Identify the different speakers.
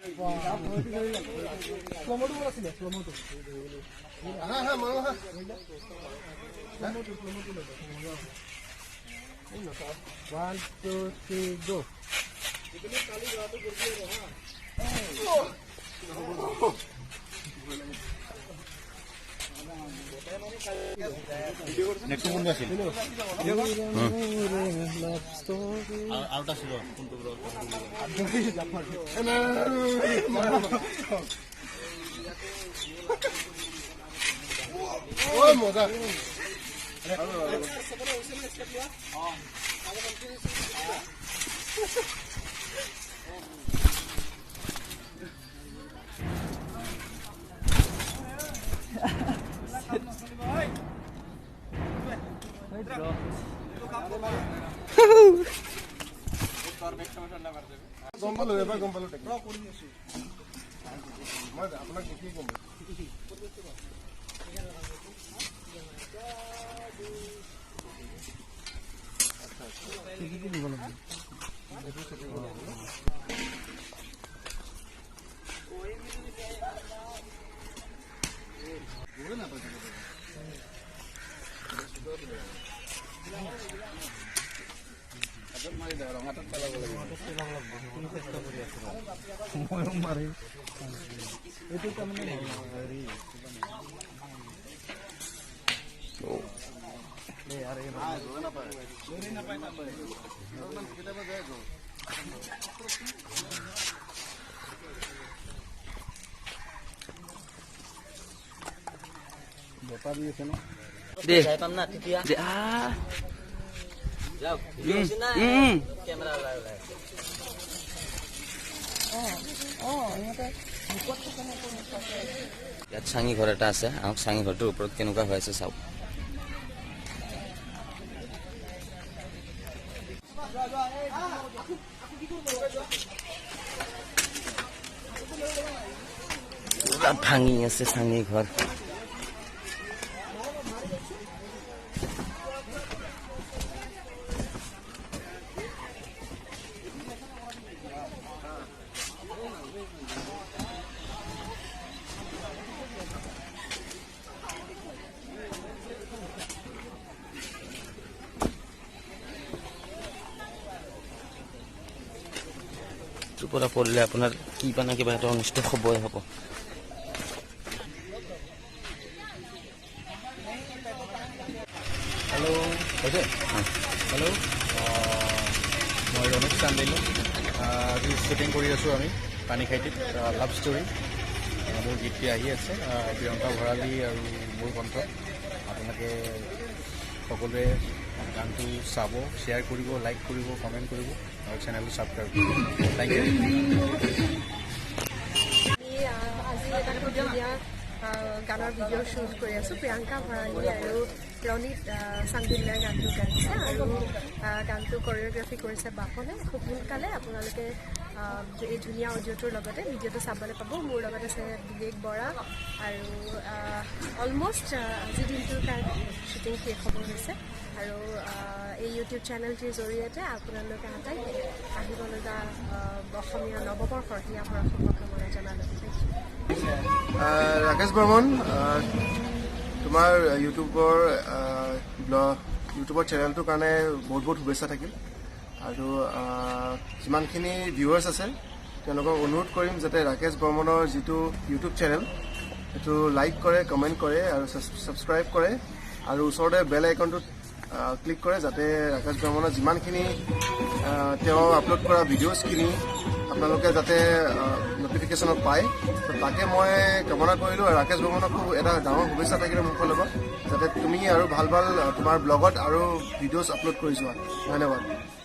Speaker 1: One, two, three, go.
Speaker 2: Next কোনটো আছিল আউটা ছিল কোনটো
Speaker 1: ও মজা গম্পালো এবাৰ গম্পালো ড্ৰ কৰি আছো মই আপোনাক কি কম বতা দি আছে ন দে যাই পাম না তেতিয়া যাও ক্যামেরা লাগাই ইয়াত চাঙি ঘৰ এটা আছে আহক চাঙি ঘৰটোৰ ওপৰত কেনেকুৱা হৈ আছে চাওক ভাঙি আছে চাঙি ঘৰ পৰা পড়লে আপনার কি বানা কিবা এটা অনিষ্ট হবই হব
Speaker 3: হ্যালো ওকে হ্যালো মই রমেশ চান্দেলো আজি শুটিং কৰি আছো আমি পানীখাইটিত লাভ ষ্টৰী মোৰ গীতটি আহি আছে প্ৰিয়ংকা ভৰালী আৰু মোৰ কণ্ঠ আপোনালোকে সকলোৱে গানটো চাব শ্বেয়াৰ কৰিব লাইক কৰিব কমেণ্ট কৰিব আৰু চেনেলটো ছাবস্ক্ৰাইব কৰিব থেংক ইউ
Speaker 4: আজি এটা ধুনীয়া গানৰ ভিডিঅ' শ্বুট কৰি আছোঁ প্ৰিয়ংকা ভৰালী আৰু ৰণিত চান্দিল্লাই গানটো গাইছে আৰু গানটো কৰিঅ'গ্ৰাফি কৰিছে বাপনে খুব সোনকালে আপোনালোকে এই ধুনীয়া অডিঅ'টোৰ লগতে ভিডিঅ'টো চাবলৈ পাব মোৰ লগত আছে বিবেক বৰা আৰু অলমষ্ট আজিৰ দিনটোৰ কাৰণে শ্বুটিং শেষ হ'ব হৈছে আৰু এই ইউটিউব চেনেলটিৰ জৰিয়তে আপোনালোকে আটাইকে আহিবলগা অসমীয়া নৱবৰ্ষৰ হিয়া ভৰা শুভকামনা জনালোঁ
Speaker 1: ৰাকেশ বৰ্মন তোমাৰ ইউটিউবৰ চেনেলটোৰ কাৰণে বহুত বহুত শুভেচ্ছা থাকিল আৰু যিমানখিনি ভিউৱাৰ্ছ আছে তেওঁলোকক অনুৰোধ কৰিম যাতে ৰাকেশ বৰ্মনৰ যিটো ইউটিউব চেনেল সেইটো লাইক কৰে কমেণ্ট কৰে আৰু ছাবস্ক্ৰাইব কৰে আৰু ওচৰতে বেল আইকনটোত ক্লিক কৰে যাতে ৰাকেশ বৰ্মনৰ যিমানখিনি তেওঁ আপলোড কৰা ভিডিঅ'ছখিনি আপোনালোকে যাতে নটিফিকেশ্যনত পায় তাকে মই কামনা কৰিলোঁ আৰু ৰাকেশ বৰ্মনক খুব এটা ডাঙৰ শুভেচ্ছা থাকিলে মোৰ ফালৰ পৰা যাতে তুমি আৰু ভাল ভাল তোমাৰ ব্লগত আৰু ভিডিঅ'ছ আপলোড কৰি যোৱা ধন্যবাদ